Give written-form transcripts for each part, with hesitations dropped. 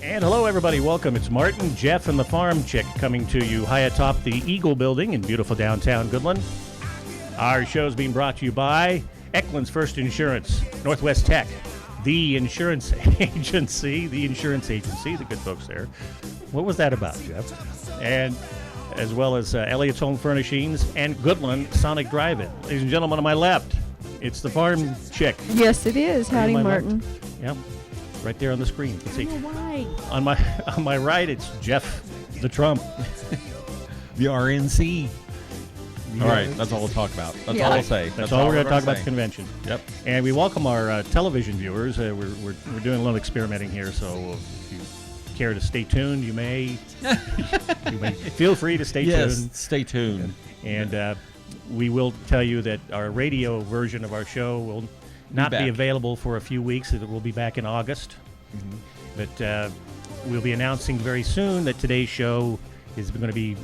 And hello, everybody. Welcome. It's Martin, Jeff, and the Farmchick coming to you high atop the Eagle Building in beautiful downtown Goodland. Our show is being brought to you by Eklund's First Insurance, Northwest Tech, the insurance agency, the good folks there. What was that about, Jeff? And as well as Elliott's Home Furnishings and Goodland Sonic Drive-In. Ladies and gentlemen, on my left, it's the Farmchick. Yes, it is. Howdy, Martin. Yep. Right there on the screen. You can see. Why? On my right, it's Jeff the Trump. The RNC. All right, that's all we'll talk about. That's all I'll say. That's all we're going to talk about the convention. Yep. And we welcome our television viewers. We're doing a little experimenting here, so if you care to stay tuned, you may feel free to stay tuned. Yes, stay tuned. And we will tell you that our radio version of our show will not be available for a few weeks. It will be back in August. Mm-hmm. But we'll be announcing very soon that today's show is going to be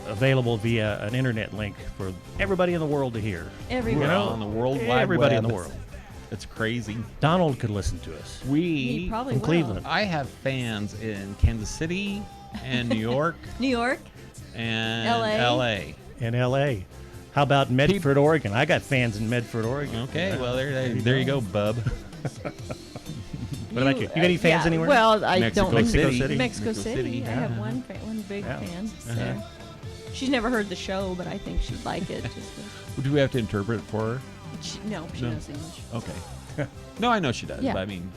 available via an internet link for everybody in the world to hear. Everybody. On the World Wide Everybody Web. in the world. It's crazy. Donald could listen to us. He probably from will. Cleveland. I have fans in Kansas City and New York. New York. And LA. In L.A. How about Medford, Oregon? I got fans in Medford, Oregon. Okay, well, there you go, bub. What about you? You got any fans anywhere? Well, I Mexico don't. City. Mexico City. I Yeah. have one big fan there. She's never heard the show, but I think she'd like it. Do we have to interpret it for her? She knows English. Okay. No, I know she does. Yeah. But I mean,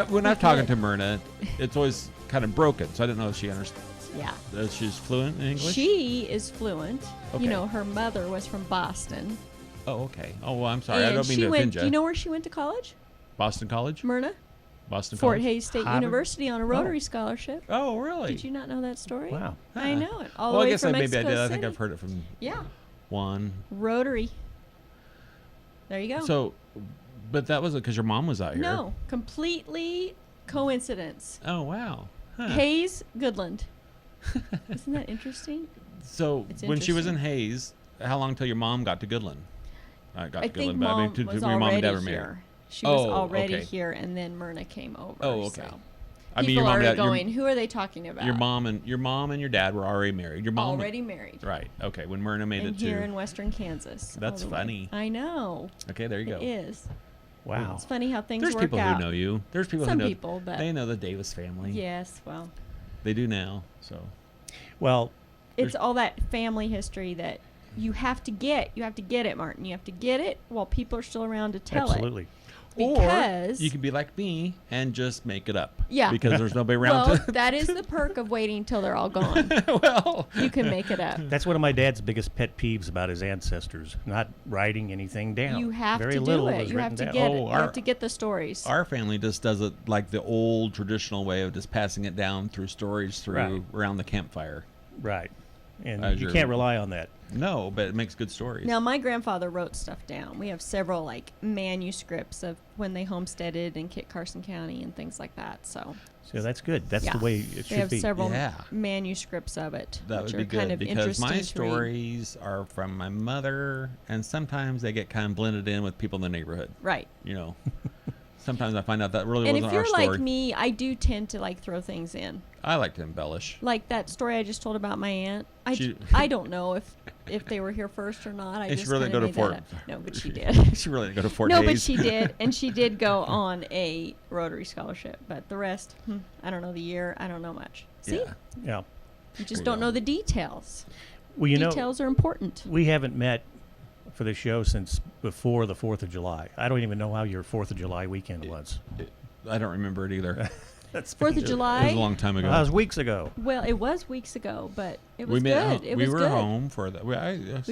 when I'm talking to Myrna, it's always kind of broken, so I didn't know if she understood. Yeah. She's fluent in English? She is fluent. Okay. You know, her mother was from Boston. Oh, okay. Oh, well, I'm sorry. I And don't mean she to went. offend you. Do you know where she went to college? Boston College? Myrna? Boston Fort College? Hays State Harvard? University on a Rotary scholarship. Oh, really? Did you not know that story? Wow. I know it. All Well, the I way guess from maybe Mexico I did. I City. think I've heard it from Yeah. one. Rotary. There you go. So, but that was because your mom was out here. No, completely coincidence. Oh, wow. Huh. Hayes, Goodland. Isn't that interesting? So, It's when she was in interesting. Hayes, how long till your mom got to Goodland? Got I to think Goodland, but I mean, Mom to was your mom and already dad were married. here. She was Oh, already okay. here, and then Myrna came over. Oh, okay. So. I mean, People your mom are and dad, going, who are they talking about? your mom and your dad were already married. Your mom already married. Right. Okay. When Myrna made And it here to. in western Kansas. That's all the way. funny. I know. Okay, there you go. It is. Wow. It's funny how things There's work people out. who know you. There's people Some who know. people, but they know the Davis family. yes, well, They do now. So. Well, it's all that family history that you have to get. You have to get it, Martin. You have to get it while people are still around to tell absolutely. it. Or Because you can be like me and just make it up. Yeah. Because there's nobody around well, to. that is the perk of waiting until they're all gone. Well. You can make it up. That's one of my dad's biggest pet peeves about his ancestors, not writing anything down. You have Very to little do it. was You written have to down. get it. Oh, You our- have to get the stories. Our family just does it like the old traditional way of just passing it down through stories through Right. around the campfire. Right. And As you your- can't rely on that. No, but it makes good stories. Now, my grandfather wrote stuff down. We have several like manuscripts of when they homesteaded in Kit Carson County and things like that. So So that's good. That's Yeah. the way it we should have be. several Yeah. manuscripts of it, That which would are be kind good of because interesting my to read. stories are from my mother, and sometimes they get kind of blended in with people in the neighborhood. Right. You know, sometimes I find out that really And if wasn't you're our story. like me, I do tend to like throw things in. I like to embellish. Like that story I just told about my aunt. She- I don't know if they were here first or not. I And she just really kinda go to made Fort. that up. No, but she did. She really didn't go to Fort No, Hays. but she did, and she did go on a Rotary scholarship. But the rest, I don't know the year. I don't know much. See, Yeah. Yeah. you just We don't don't. know the details. Well, you know, Details are important. we haven't met for the show since before the 4th of July. I don't even know how your 4th of July weekend was. I don't remember it either. That's 4th of It was a July. long time ago. That was weeks ago. Well, it was weeks ago, but it was we met. good. It we was were good. home for that. We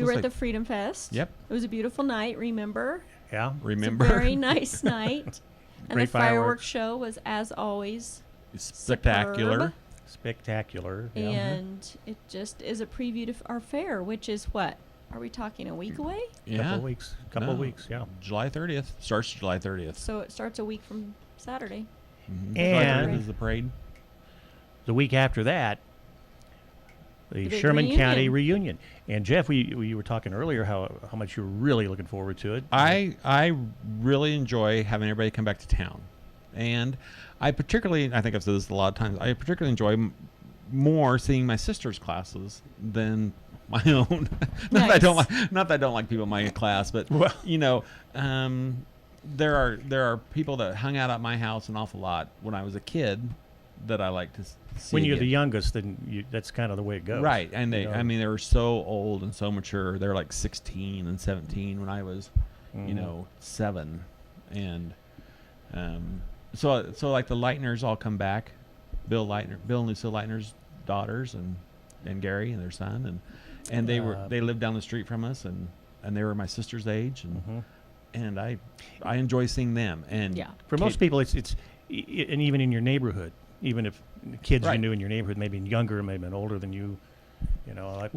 were at the Freedom Fest. Yep. It was a beautiful night. Remember? Yeah. Remember? It's a very nice night. And Great the fireworks fireworks. show was, as always, Spectacular. superb. Spectacular. Yeah. And it just is a preview to our fair, which is what? Are we talking a week away? Yeah. Couple of weeks. Couple of weeks. Yeah. July 30th. Starts July 30th. So it starts a week from Saturday. Mhm. And- July 30th is the parade. The week after that, the The big Sherman County reunion. reunion. And Jeff, we were talking earlier how much you were really looking forward to it. I really enjoy having everybody come back to town. And I think I've said this a lot of times, I particularly enjoy more seeing my sister's classes than my own. Not that I don't like people in my class, but Well. there are people that hung out at my house an awful lot when I was a kid that I like to see. When you're the again. youngest, then that's kind of the way it goes. Right, and they, you know? I mean, they were so old and so mature. They're like 16 and 17 when I was, 7, and so like the Leitners all come back, Bill and Lucille Leitner's daughters, and Gary and their son, and they lived down the street from us, and they were my sister's age, and I enjoy seeing them. And for most people, it's and even in your neighborhood, even if kids you knew in your neighborhood, maybe younger, maybe older than you, I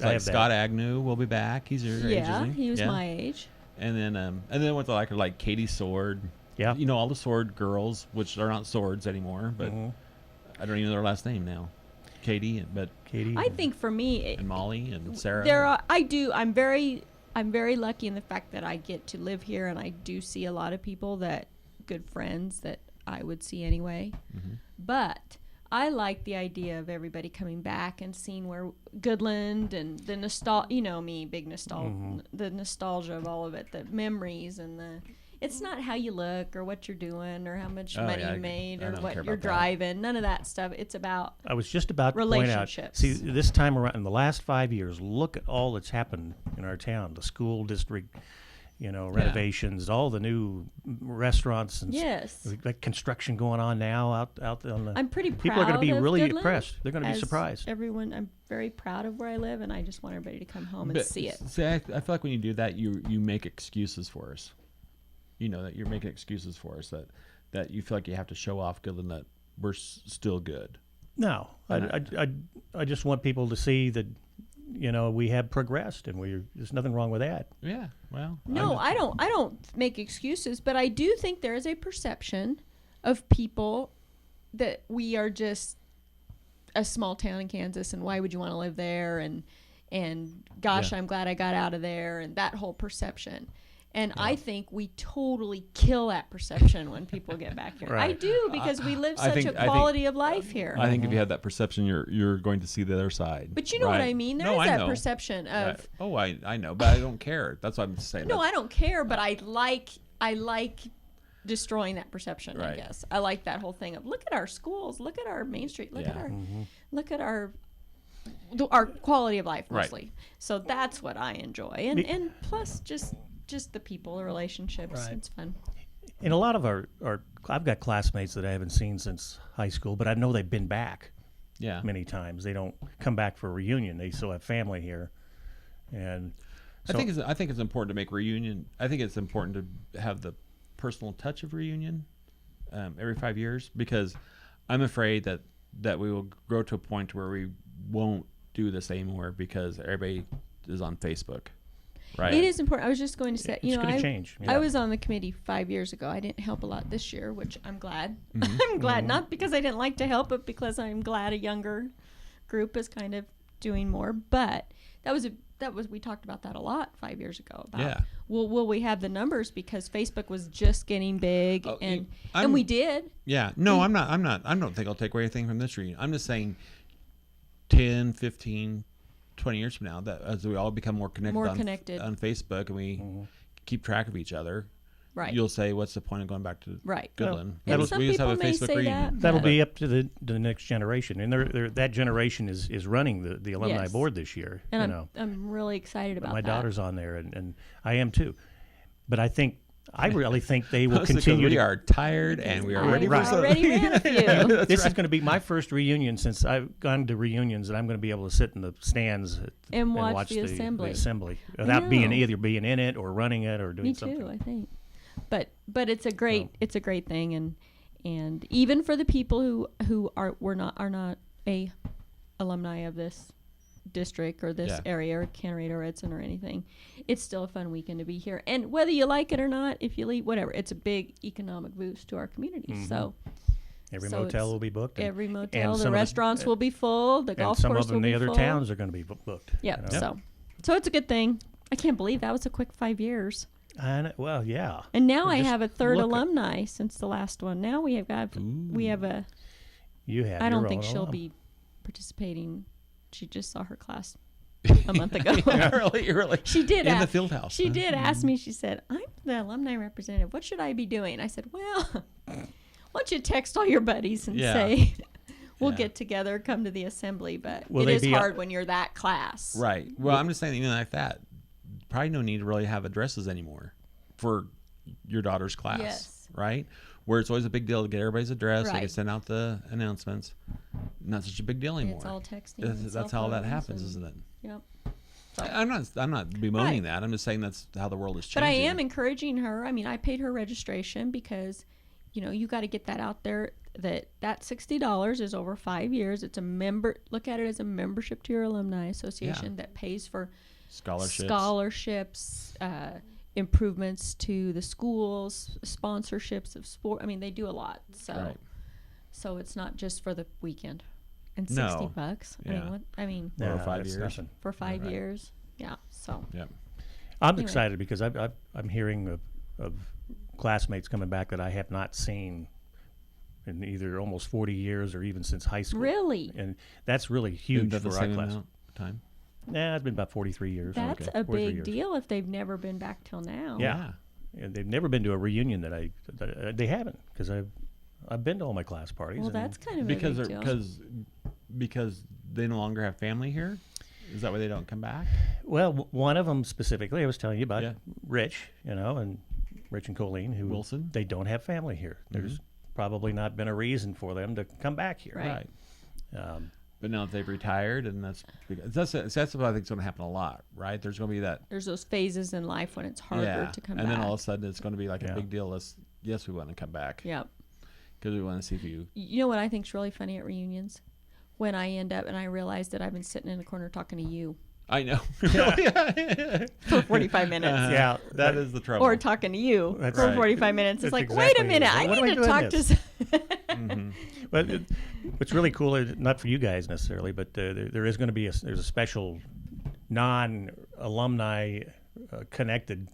have Scott that. Agnew will be back. He's your age, isn't he? He was my age. And then with like Katie Sword, all the Sword girls, which are not Swords anymore, but I don't even know their last name now. Katie. I think for me, and Molly and Sarah. I'm very lucky in the fact that I get to live here, and I do see a lot of people good friends that I would see anyway. But I like the idea of everybody coming back and seeing where Goodland and the nostalgia, big nostalgia, the nostalgia of all of it, the memories and it's not how you look or what you're doing or how much money you made or what you're driving. None of that stuff. It's about I was just about to point out. See, this time around, in the last 5 years, look at all that's happened in our town. The school district, renovations, all the new restaurants, and like construction going on now out on the. I'm pretty proud. People are going to be really Goodland, impressed. They're going to be surprised. Everyone, I'm very proud of where I live, and I just want everybody to come home and see it. See, I feel like when you do that, you make excuses for us. That you're making excuses for us that you feel like you have to show off Goodland that we're still good. No, I just want people to see that we have progressed, and there's nothing wrong with that. Yeah, well. No, I don't make excuses, but I do think there is a perception of people that we are just a small town in Kansas, and why would you want to live there? And gosh, I'm glad I got out of there, and that whole perception. And I think we totally kill that perception when people get back here. Right. I do, because we live such a quality of life here. I think if you have that perception, you're going to see the other side. But you know what I mean? There is that perception of. Right. Oh, I know, but I don't care. That's what I'm saying. No, I don't care, but I like destroying that perception. Right. I guess I like that whole thing of look at our schools, look at our Main Street, look at our quality of life mostly. Right. So that's what I enjoy, and plus just the people, the relationships. Right. It's fun. And a lot of our I've got classmates that I haven't seen since high school, but I know they've been back many times. They don't come back for a reunion. They still have family here. And so I think it's important to make reunion. I think it's important to have the personal touch of reunion every 5 years, because I'm afraid that we will grow to a point where we won't do this anymore because everybody is on Facebook. Right. It is important. I was just going to say, it's going to change. I was on the committee 5 years ago. I didn't help a lot this year, which I'm glad. I'm glad, not because I didn't like to help, but because I'm glad a younger group is kind of doing more. But that was we talked about that a lot 5 years ago. About, will we have the numbers, because Facebook was just getting big, and we did. Yeah. No, I'm not. I don't think I'll take away anything from this reunion. I'm just saying 10, 15, 20 years from now, that as we all become more connected on Facebook, and we keep track of each other, you'll say, what's the point of going back to Goodland? Well, some people may say that'll be up to the next generation, and that generation is running the alumni board this year. And I'm really excited about my that. daughter's on there, and I am too. But I really think they will continue. We are tired and we are ready for something. Already ran a few. This is going to be my first reunion since I've gone to reunions, and I'm going to be able to sit in the stands and watch the assembly without either being in it or running it or doing something. Me too, I think. But it's a great thing, and even for the people who are not a alumni of this district or this area or Canterbury or Edson or anything, it's still a fun weekend to be here. And whether you like it or not, if you leave, whatever, it's a big economic boost to our community. So every motel will be booked. Every motel, the restaurants will be full. The golf course will be full. Some of the other towns are going to be booked. Yep. So it's a good thing. I can't believe that was a quick 5 years. Well, yeah. And now I Just have a third look at- alumni since the last one. Now we have a. You have. I don't your think own she'll alum. be participating. She just saw her class a month ago. really. She did in the ask- field house. She did ask me. She said, "I'm the alumni representative. What should I be doing?" I said, "Well, why don't you text all your buddies and Yeah. say we'll Yeah. get together, come to the assembly." But Will it they is be hard when you're that class. Right. Well, I'm just saying, even like that, probably no need to really have addresses anymore for your daughter's class. Yes. Right. Where it's always a big deal to get everybody's address. They can Right. send out the announcements. Not such a big deal anymore. It's all texting. That's and how that cell happens, phones isn't it? and- Yep. I'm not bemoaning Right. that. I'm just saying that's how the world is changing. But I am encouraging her. I mean, I paid her registration because, you got to get that out there. That $60 is over 5 years. It's a member. Look at it as a membership to your alumni association that pays for scholarships, improvements to the schools, sponsorships of sport. I mean, they do a lot. So, Right. so it's not just for the weekend. And No. $60. Yeah. I mean, Or 5 that's years. nothing. for 5 Right. years. Yeah. So. Yeah. I'm Anyway. excited because I'm hearing of classmates coming back that I have not seen in either almost 40 years or even since high school. Really? And that's really Isn't huge that for the our same class. amount of time? Nah, it's been about 43 years. That's Okay. a 43 big years. deal if they've never been back till now. Yeah. And they've never been to a reunion that they haven't, because I've been to all my class parties. Well, and that's kind of Because a big deal. because they no longer have family here. Is that why they don't come back? Well, one of them specifically, I was telling you about Yeah. Rich, and Rich and Colleen, who Wilson? they don't have family here. There's probably not been a reason for them to come back here. Right. But now that they've retired, and that's what I think is going to happen a lot, right? There's going to be that. There's those phases in life when it's harder to come and back. then all of a sudden it's going to be like Yeah. a big deal. Yes, we want to come back Yep. because we want to see if you. You know what I think's really funny at reunions? When I end up and I realize that I've been sitting in the corner talking to you I know. for 45 minutes. Yeah, that is the trouble. Or talking to you That's for right. 45 minutes. It's That's like, wait a exactly minute, it. I What am I need to doing talk this? to. But what's really cool, not for you guys necessarily, but there is going to be there's a special non-alumni connected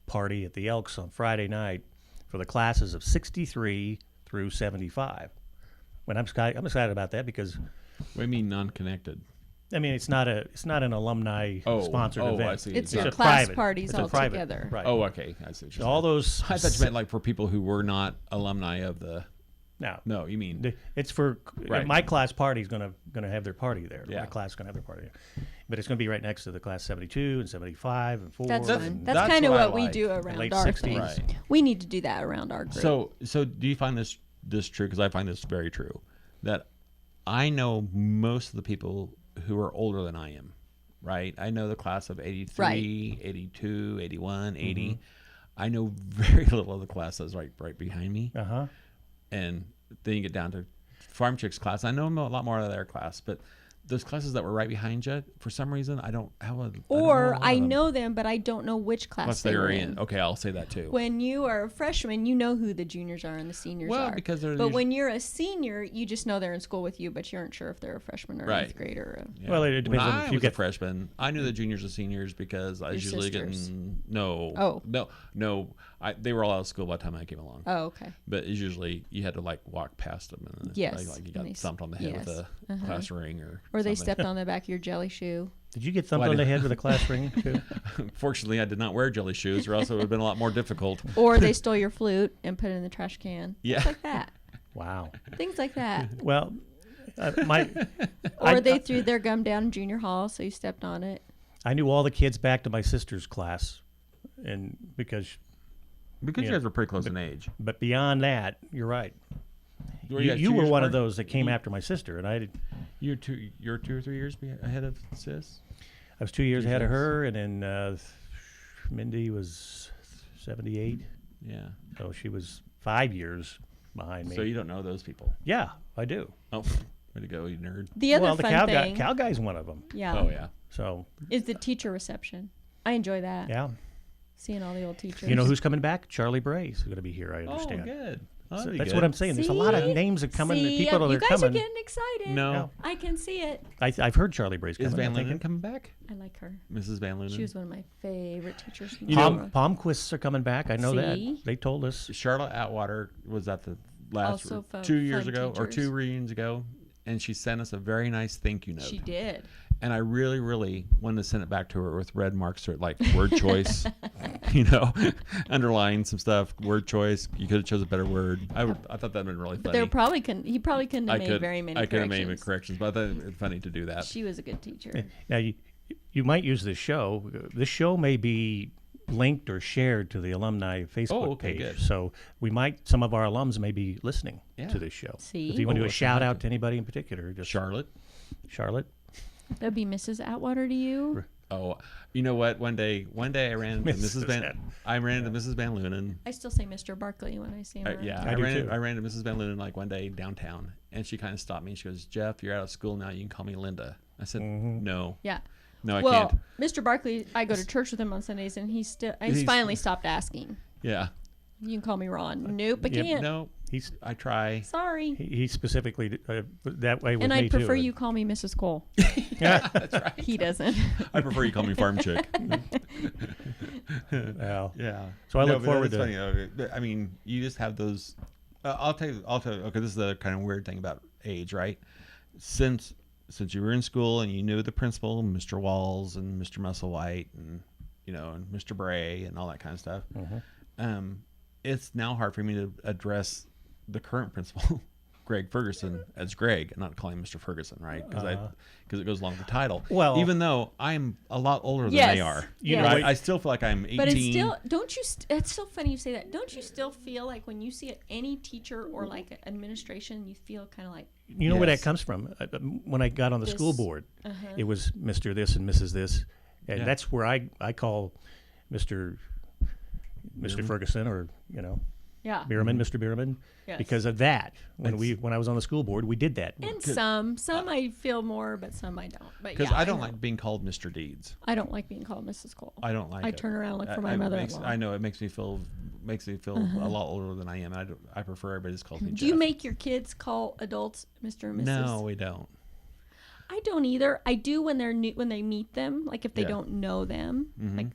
party at the Elks on Friday night for the classes of 63 through 75. I'm excited about that because What do you mean non-connected? I mean it's not an alumni sponsored event. I see. It's not- your a class private- parties it's a all private, together. Right. Oh, okay. I see. What you're all saying. those. I thought you meant like for people who were not alumni of the. No, you mean It's for Right. my class party is going to have their party there. Yeah. My class is going to have their party there. But it's going to be right next to the class 72 and 75 and 4. That's That's- fun. and That's that's kind of what I what we like. do around late our 60s. things. Right. We need to do that around our group. So do you find this true? Because I find this very true. That I know most of the people who are older than I am. Right. I know the class of 83, Right. 82, 81, 80. I know very little of the class that's right behind me. Uh-huh. And then you get down to Farmchick's class. I know a lot more of their class, but those classes that were right behind you, for some reason, I don't have a. Or I I don't know them, but I don't know which class Class they were in. in. Okay, I'll say that too. When you are a freshman, you know who the juniors are and the seniors Well, are. because they're but usually- when you're a senior, you just know they're in school with you, but you aren't sure if they're a freshman or Right. eighth grader. Or Yeah. Well, it When depends on I if you was get a freshman, I knew the juniors and seniors because I was Your usually sisters. getting no. Oh. No. They were all out of school by the time I came along. Oh, okay. But it's usually you had to like walk past them and then Yes. like you And got they thumped on the head with yes. a class ring or Or they something. stepped on the back of your jelly shoe. Did you get thumped Well, I on the did. head with a class ring too? Fortunately, I did not wear jelly shoes, or else it would have been a lot more difficult. Or they stole your flute and put it in the trash can. Yeah. Things like that. Wow. Things like that. Well, Or I- they threw their gum down in junior hall, so you stepped on it. I knew all the kids back to my sister's class, and because Because Yeah. you guys were pretty close in age. but beyond that, you're right. Were You, guys you 2 were years one of apart? those that came after my sister, and I You're 2 or 3 years ahead of sis. was 2 years ahead of Yes. her, and then Mindy was 78, Yeah. so she was 5 years behind me. So you don't know those people. Yeah, I do. Oh, way to go, you nerd. The other Well, the fun thing, cow guy's one of them. yeah, Oh yeah. So is the teacher reception. I enjoy that. yeah, Seeing all the old teachers. you know who's coming back? Charlie Bray's going to be here. I Oh, understand. good. Oh, So that'd be that's good. what I'm saying. There's a lot of See? names that coming. See, People that you are guys coming. are getting excited. No. I can see it. I've heard Charlie Bray's coming. Is Van I'm thinking. Lunen coming back? I like her. Mrs. Van Lunen? She was one of my favorite teachers. From Palmquists are coming back. I know See? that. They told us. Charlotte Atwater was at the last Also 2 years fun ago or teachers. 2 reunions ago, and she sent us a very nice thank you note. She did. And I really, really wanted to send it back to her with red marks or like word choice, underline some stuff, word choice. You could have chose a better word. I thought that'd been really But funny. he probably couldn't have made very many I could have corrections. made corrections, but I thought it was funny to do that. She was a good teacher. Now you might use this show. This show may be linked or shared to the alumni Facebook page. Good. So some of our alums may be listening Yeah. to this show. See? If you want to do a Oh, shout out to anybody in particular, just Charlotte. That'd be Mrs. Atwater to you. Oh, you know what? One day I ran into Mrs. Van Lunen. I still say Mr. Barkley when I see him. around. I do too. I ran into Mrs. Van Lunen like one day downtown, and she kind of stopped me. And she goes, "Jeff, you're out of school now. You can call me Linda." I said, "No, Yeah. no, I Well, can't." Mr. Barkley, I go to church with him on Sundays, and he's He's- finally stopped asking. Yeah, You can call me Ron. Nope, I Yep, can't. no, I try. Sorry. he specifically that way with And me I'd prefer too. you call me Mrs. Cole. Yeah, That's right. He doesn't. I prefer you call me Farmchick. well, Yeah. So I look but forward that's to- funny. But, I mean, you just have those. I'll tell you. Okay, this is the kind of weird thing about age, right? Since you were in school and you knew the principal, Mr. Walls and Mr. Musselwhite, and and Mr. Bray and all that kind of stuff. It's now hard for me to address the current principal, Greg Ferguson, as Greg, and not call him Mr. Ferguson, right? Because it goes along with the title. Well- even though I'm a lot older than Yes. they are, You know right? what- I still feel like I'm 18. But it's still, don't you, it's so funny you say that. Don't you still feel like when you see any teacher or like administration, you feel kind of like, you know where that Yes. comes from. When I got on the school This- board, it was Mr. This and Mrs. This, and Yeah. that's where I call Mr. Ferguson or yeah. Bierman, Mr. Bierman, Yes. because of that. When I was on the school board, we did that. And some I feel more, but some I don't. But Because yeah, I don't know. like being called Mr. Deeds. I don't like being called Mrs. Cole. I don't like I it. turn around and look for my it mother-in-law. I know it makes me feel a lot older than I am. I prefer everybody just calls me Do Jeff. you make your kids call adults Mr. and Mrs.? No, we don't. I don't either. I do when they're new, when they meet them, like if they Yeah. don't know them, like.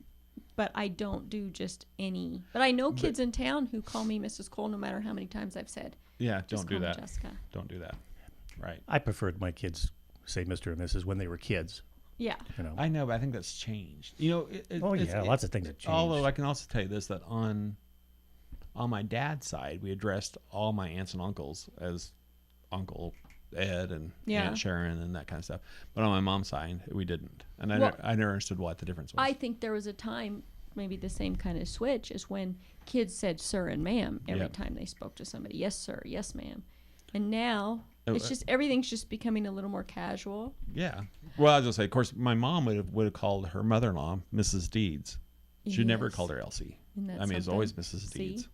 But I don't do just any. But I know kids in town who call me Mrs. Cole, no matter how many times I've said. Yeah, Just don't do call me that. Jessica. Don't do that. Right. I preferred my kids say Mr. and Mrs. when they were kids. Yeah. I know, but I think that's changed. Lots of things have changed. Although I can also tell you this, that on my dad's side, we addressed all my aunts and uncles as Uncle Ed and Yeah. Aunt Sharon and that kind of stuff. But on my mom's side, we didn't. And Well, I never understood what the difference was. I think there was a time, maybe the same kind of switch, is when kids said sir and ma'am every Yep. time they spoke to somebody. Yes, sir. Yes, ma'am. And now Oh, it's just everything's just becoming a little more casual. Yeah. Well, I was going to say, of course, my mom would have called her mother-in-law Mrs. Deeds. She never Yes. called her Elsie. Isn't that I mean, it's always something? Mrs. See? Deeds.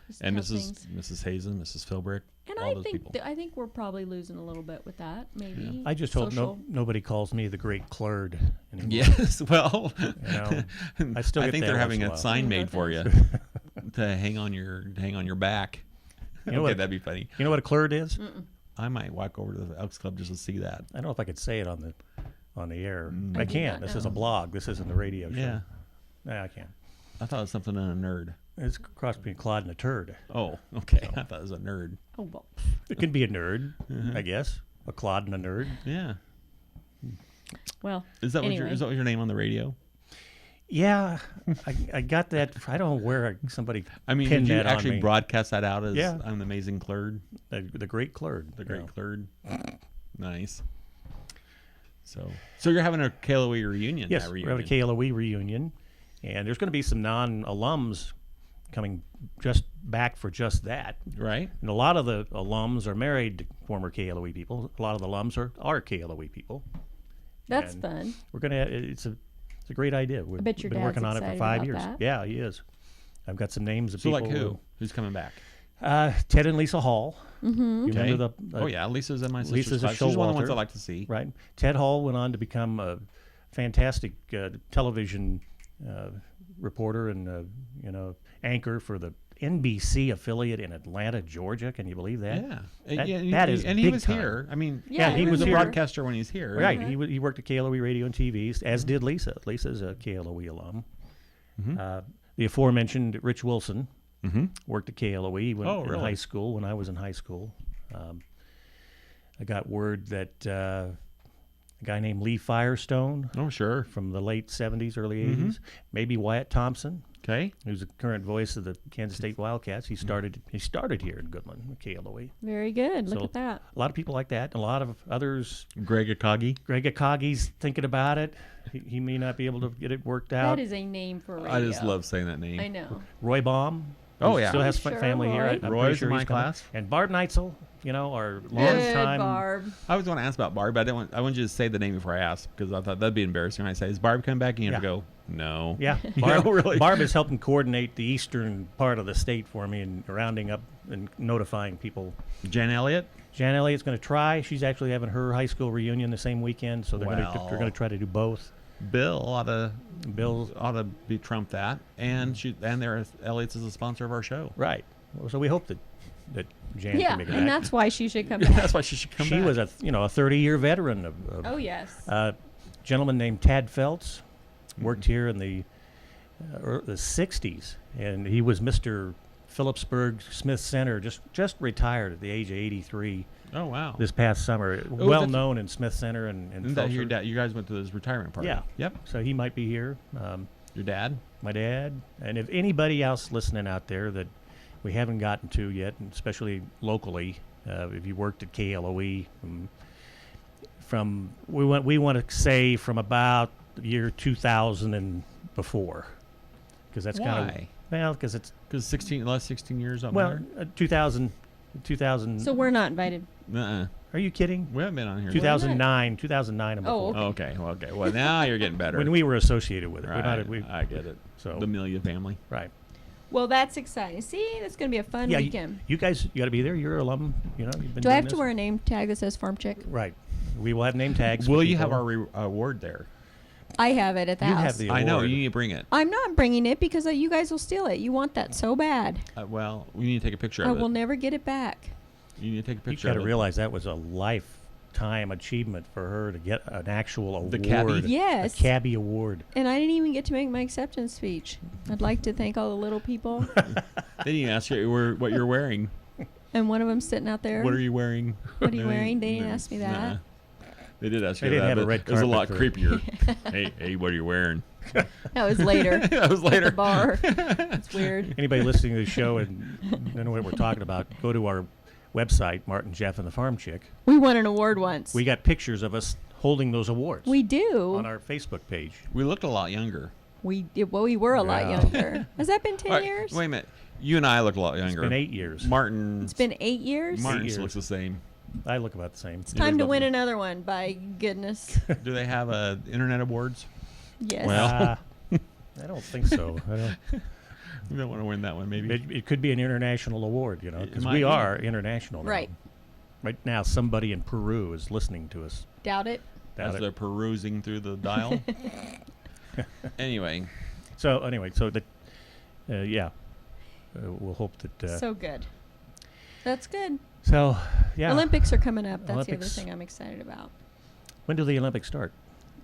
Just And how Mrs. things- Hazen, Mrs. Philbrick, And all I those think people. I think we're probably losing a little bit with that. Maybe. I just hope Social- nobody calls me the Great Clerd anymore. Yes, well, I still get think that they're once having in a a while. sign No made for you thanks. to hang on your back. You know Okay, what- that'd be funny. You know what a Clerd is? I might walk over to the Elks Club just to see that. I don't know if I could say it on the air. I I do can. not This is a know. blog. This isn't the radio show. Yeah, Yeah, I can. I thought it was something in a nerd. It's a cross between Clod and a turd. Oh, okay. I thought it was a nerd. Oh well. It can be a nerd, Mm-hmm. I guess. A Clod and a nerd. Yeah. Well. Is that anyway. is that what your name on the radio? Yeah, I got that. I don't know where somebody I mean, pinned did you that on actually me. broadcast that out as Yeah. I'm the amazing Clerd? The Great Clerd. The great Clerd. Nice. So you're having a KLOE reunion. Yes, at we're reunion. having a KLOE reunion, and there's going to be some non-alums coming just back for just that. Right? And a lot of the alums are married to former KLOE people. A lot of the alums are KLOE people. That's And fun. We're gonna. It's a great idea. We've bet your been dad's working on it for excited 5 about years. that. Yeah, he is. I've got some names of So people. like who? Who's coming back? Ted and Lisa Hall. Mm-hmm. You remember the? Oh yeah, Lisa's in my sister's Lisa's a class. She's one of the ones Showalter. I like to see. Right. Ted Hall went on to become a fantastic television reporter and anchor for the NBC affiliate in Atlanta, Georgia. Can you believe that? Yeah. That is and he big was time. here. I mean, Yeah, he he was was a here. broadcaster when he's here. Right. He worked at KLOE Radio and TV, as did Lisa. Lisa's a KLOE alum. The aforementioned Rich Wilson worked at KLOE in high school when I was in high school. I got word that a guy named Lee Firestone Oh, sure. from the late 70s, early 80s, maybe Wyatt Thompson, Okay. who's the current voice of the Kansas State Wildcats. He started here in Goodland with KLOE. Very good. Look So, at that. A lot of people like that. A lot of others. Greg Akagi. Greg Akagi's thinking about it. He may not be able to get it worked out. That is a name for radio. I just love saying that name. I know. Roy Baum. Oh, who yeah. Still has Sure, family here. Roy. I'm pretty Roy's sure in my he's coming. class. And Barb Neitzel, our Good, long-time. Barb. I was going to ask about Barb, but I wanted you to say the name before I asked because I thought that'd be embarrassing when I say, "Is Barb coming back?" And you have to go, "No." Yeah, You Barb, know, really. Barb is helping coordinate the eastern part of the state for me and rounding up and notifying people. Jan Elliott. Jan Elliott's going to try. She's actually having her high school reunion the same weekend, so they're Well. going to try to do both. Bill ought to be trump that, and Elliott's is a sponsor of our show. Right. So we hope that Jan Yeah, can make it and back. that's why she should come back. That's why she should come She back. was a 30-year veteran of Oh, yes. gentleman named Tad Feltz worked here in the 60s, and he was Mr. Phillipsburg Smith Center, just retired at the age of 83 Oh wow. this past summer. Well known in Smith Center and Isn't that your Phelps. dad? You guys went to his retirement party. Yeah. Yep. So he might be here. Your dad. My dad, and if anybody else listening out there that we haven't gotten to yet, and especially locally, if you worked at KLOE, we want to say from about the year 2000 and before, because that's kind of because it's Because last 16 years on well there. 2000. So we're not invited. Uh-uh. Are you kidding? We haven't been on here. 2009 and Oh, before. Okay. Well, okay. Well, now you're getting better. When we were associated with it. We're Right. not- we- I get it. so The Amelia family. right. Well, that's exciting. See, that's going to be a fun Yeah, weekend. you guys, you got to be there. You're alum. You've been Do I doing have to this. wear a name tag that says Farmchick? Right. We will have name tags. for Will you people. have our award there? I have it at the You house. have the I know. award. You need to bring it. I'm not bringing it because you guys will steal it. You want that so bad. Well, we need to take a picture I of it. will never get it back. You need to take a You picture got of to it. realize that was a lifetime achievement for her to get an actual award. The cabbie? Yes. A cabbie award. And I didn't even get to make my acceptance speech. I'd like to thank all the little people. They didn't ask you what you're wearing. And one of them sitting out there. What are you wearing? What are you wearing? They didn't ask me that. Nuh-uh. They did ask They you didn't that, have a but red it was a lot carpet for it. creepier. hey, what are you wearing? That was later. That was At later. the bar. It's weird. Anybody listening to the show and don't know what we're talking about, go to our website, Martin, Jeff, and the Farm Chick. We won an award once. We got pictures of us holding those awards We do. on our Facebook page. We looked a lot younger. We were a lot Yeah. younger. Has that been 10 All right, years? Wait a minute. You and I look a lot younger. It's been 8 years. Martin. It's been 8 years. Martin 8 years. looks the same. I look about the same. It's time to win another one. By goodness. Do they have internet awards? Yes. Well. I don't think so. You don't want to win that one, maybe. It could be an international award, It because might we be. are international now. Right. Right now, somebody in Peru is listening to us. Doubt it. Doubt As it. they're perusing through the dial. Anyway, So we'll hope that. So good. That's good. So yeah. Olympics are coming up. That's Olympics. the other thing I'm excited about. When do the Olympics start?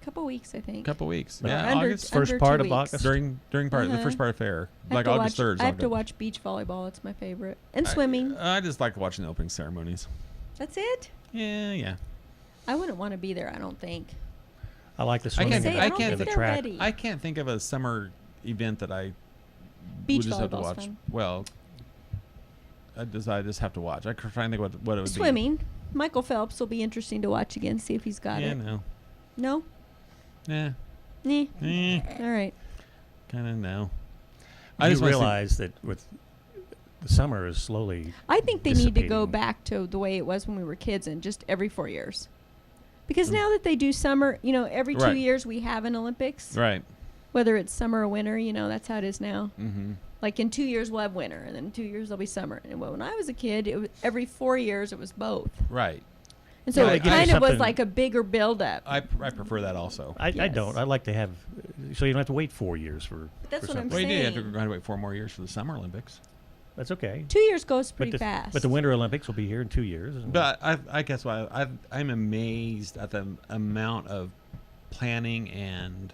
A couple weeks, I think. a couple weeks. Like Yeah, under, August. First under part 2 of weeks. August? During the Uh-huh. first part of fair, I have like to August watch- 3rd. I have to watch beach volleyball. It's my favorite. And swimming. I just like watching the opening ceremonies. That's it? Yeah. I wouldn't want to be there, I don't think. I like the I swimming can't. Say, and I I don't can't. and the think they're track. ready. I can't think of a summer event that I Beach would just have to volleyball's watch. fun. Well, I just have to watch. I try and think what it would Swimming. Michael Phelps will be interesting to watch again, see if he's be. got Yeah, it. no. No? Yeah. Eh. All right. Kind of no. I just wanna see- realize that with the summer is slowly. I think they need to go dissipating. back to the way it was when we were kids and just every 4 years. Because Mm. now that they do summer, every 2 Right. years we have an Olympics. Right. Whether it's summer or winter, that's how it is now. Mm-hmm. Like in 2 years we'll have winter, and then in 2 years there'll be summer. And when I was a kid, it was every 4 years it was both. Right. And so Yeah, it they give you kind of was something- like a bigger buildup. I prefer that also. I Yes. don't. I like to have. So you don't have to wait 4 years for. But that's for what I'm something. Well, you do have to saying. graduate 4 more years for the Summer Olympics. That's okay. 2 years goes pretty but fast. But the Winter Olympics will be here in 2 years. But I guess why I'm amazed at the amount of planning and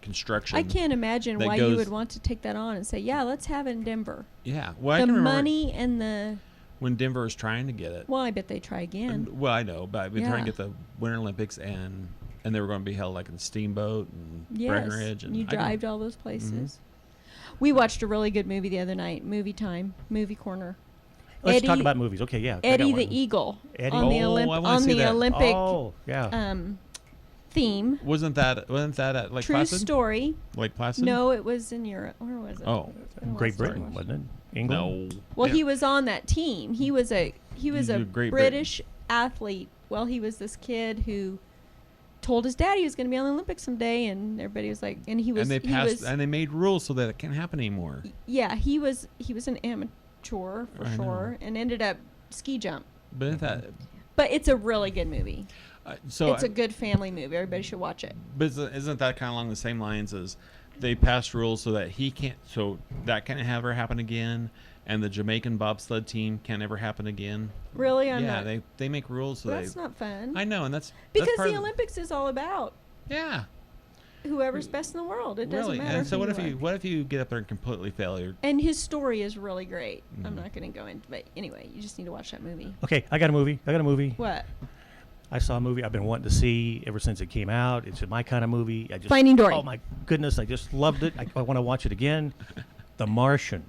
construction. I can't imagine that why you goes- would want to take that on and say, yeah, let's have it in Denver. Yeah. Well, I The can remember money and the... when Denver was trying to get it. Well, I bet they try again. Well, I know, but we're trying to Yeah. get the Winter Olympics and they were going to be held like in Steamboat and Yes, Breckenridge. And you I can- drive to all those places. We watched a really good movie the other night. Movie time, movie corner. Let's talk Eddie- about movies. Okay, yeah. I got Eddie the one. Eagle Eddie- on the, Oh, I wanna on see the that. Olympic Oh, yeah. theme. Wasn't that at Lake True Placid? story. Lake Placid? No, it was in Europe. Where was it? Oh. In Great West Britain, Norwich. wasn't it? England? No. Well, Yeah. he was on that team. He was a He's a Great British athlete. Well, he was this kid who told his dad he was going to be on the Olympics someday, and everybody was like, and he was. And they he passed was, and they made rules so that it can't happen anymore. Yeah, he was an amateur for I know. sure, and ended up ski jump. But isn't that But it's a really good movie. so? It's a good family movie. Everybody should watch it. But isn't that kind of along the same lines as they passed rules so that he can't, so that can't ever happen again, and the Jamaican bobsled team can't ever happen again? Really, I'm Yeah, not. they make rules so That's they. not fun. I know, and that's because part the of- Olympics is all about Yeah, whoever's best in the world. It doesn't really. matter. And so who what are. if you get up there and completely fail? And his story is really great. I'm Mhm. not going to go into, but anyway, you just need to watch that movie. Okay, I got a movie. What? I saw a movie I've been wanting to see ever since it came out. It's my kind of movie. I just, Finding Dory. Oh, my goodness. I just loved it. I want to watch it again. The Martian.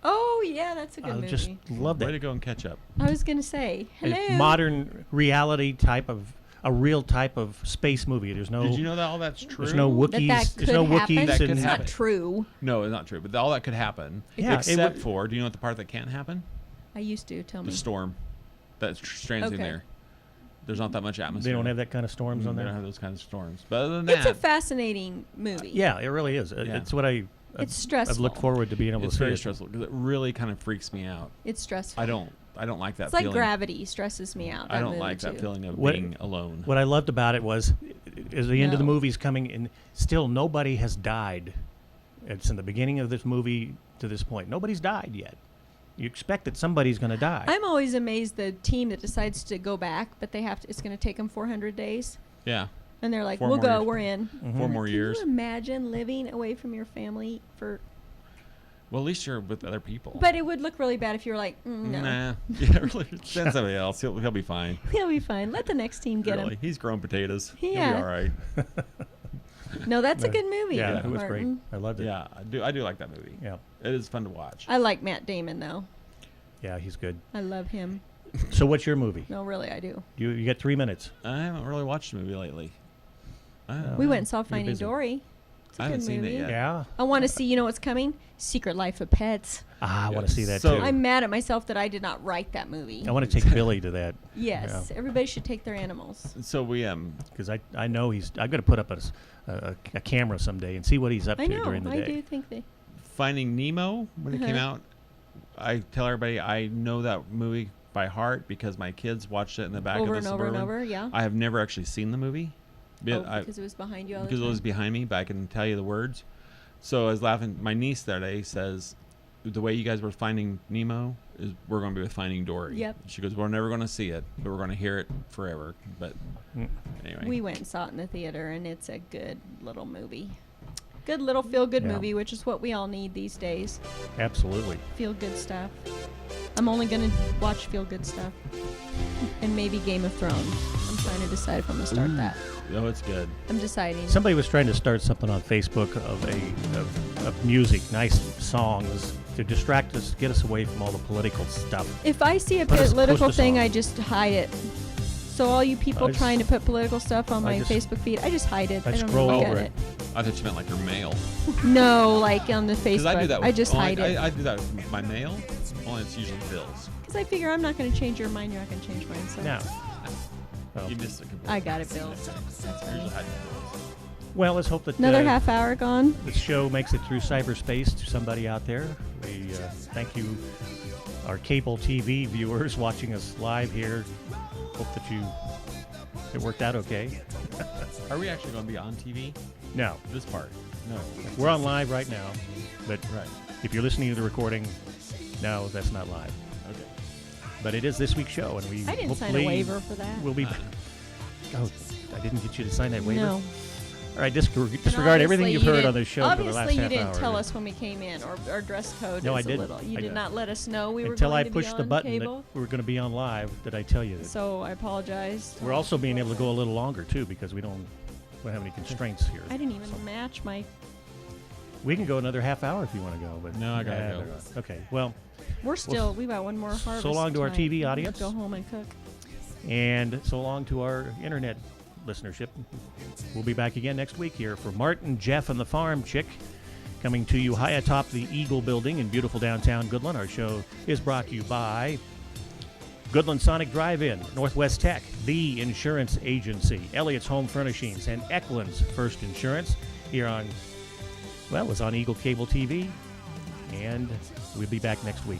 Oh yeah, that's a good I movie. just loved Way it. to go and catch up. I was going to say hello. It's modern reality type of, a real type of space movie. There's no, Did you know that all that's true? there's no Wookiees. that could There's no happen. Wookiees. That could and It's happen. not true. No, it's not true. But all that could happen. Yeah, it except would- for, do you know what the part that can't happen? I used to tell me. The storm that strands in Okay. there. There's not that much atmosphere. They don't have that kind of storms on They don't there. have those kinds of storms. But other than It's a that, fascinating movie. Yeah, it really is. Yeah. It's what I've stressful. looked forward to being able it's to see very it. stressful because it really kind of freaks me out. It's stressful. I don't like that It's like feeling. Gravity stresses me out. I that don't movie like that too. feeling of What- being alone. What I loved about it was, as the end of the No. movie's coming, and still nobody has died. It's in the beginning of this movie to this point. Nobody's died yet. You expect that somebody's going to die. I'm always amazed the team that decides to go back, but they have to. It's going to take them 400 days, Yeah, and they're like, 4 "We'll more go. years. We're in." Mhm. 4 Like, more can years. you imagine living away from your family for? Well, at least you're with other people. But it would look really bad if you were like, "No, Nah. Yeah, really. Send somebody else. He'll be fine. he'll be fine. Let the next team get Really. him." He's grown potatoes. He'll Yeah. be all right. No, that's a But- good movie. Yeah, it was great. Martin. I loved it. Yeah, I do like that movie. Yeah. It is fun to watch. I like Matt Damon though. Yeah, he's good. I love him. So what's your movie? No, really, I do. You got 3 minutes. I haven't really watched a movie lately. I don't We know. went and saw You're Finding busy. Dory. It's a I haven't good seen it movie. yet. Yeah. I want to see. You know what's coming? Secret Life of Pets. I want to see that So- too. I'm mad at myself that I did not write that movie. I want to take Billy to that. Yes, everybody should take their animals. So we Because I know he's. I'm going to put up a camera someday and see what he's up I to know. during the I day. do think they. Finding Nemo when it came Uh-huh. out. I tell everybody I know that movie by heart because my kids watched it in the back Over of the and over and Suburban. over, yeah. I have never actually seen the movie. Oh, I- because it was behind you all the because it time. was behind me, but I can tell you the words. So I was laughing. My niece that day says, "The way you guys were finding Nemo is we're going to be with Finding Dory." Yep. She goes, "We're never going to see it, but we're going to hear it forever." But Mm. anyway, We went and saw it in the theater, and it's a good little movie. Good little feel-good Yeah. movie, which is what we all need these days. Absolutely. Feel-good stuff. I'm only going to watch feel-good stuff. And maybe Game of Thrones. I'm trying to decide if I'm going to start Ooh. that. oh, it's good. I'm deciding. Somebody was trying to start something on Facebook of music, nice songs to distract us, get us away from all the political stuff. If I see a Let us political post a thing, song. I just hide it. So all you people I just- trying to put political stuff on I my just- Facebook feed, I just hide it. I I don't scroll even look over at it. I thought you meant like your mail. No, like on the Because Facebook. I do that. With, just only- hide it. I do that with my mail. Only it's usually bills. Because I figure I'm not going to change your mind. You're not going to change mine. So Now, well, You missed it completely. I got it, Bill. That's Usually fine. hide bills. well, let's hope that Another half hour gone. this show makes it through cyberspace to somebody out there. We thank you, our cable TV viewers watching us live here. Hope that it worked out okay. Are we actually going to be on TV? No, This part? No. we're on live right now, but Right. if you're listening to the recording, No, that's not live. Okay. But it is this week's show, and we I didn't sign a hopefully waiver for that. We'll be. Oh, I didn't get you to sign that waiver. No. All right, disregard And everything obviously you've you heard didn't- on this show for the last half hour. Obviously, you didn't tell us when we came in, or our dress code No, I is a didn't. little. You I did didn't. not let us know we were Until going I to be pushed the on button cable. that we were going to be on live, did I tell you that? So I apologize. We're also being able to go a little longer too because we don't have any constraints here. I didn't even match my. We can go another half hour if you want to go, but No, I gotta go. Okay, well, We're still. We got one more harvest. so long to our tonight. TV We have to audience. Go home and cook. and so long to our internet listenership. We'll be back again next week here for Martin, Jeff, and the Farmchick, coming to you high atop the Eagle Building in beautiful downtown Goodland. Our show is brought to you by Goodland Sonic Drive-In, Northwest Tech, The Insurance Agency, Elliott's Home Furnishings, and Eklund's First Insurance here on, well, it's on Eagle Cable TV, and we'll be back next week.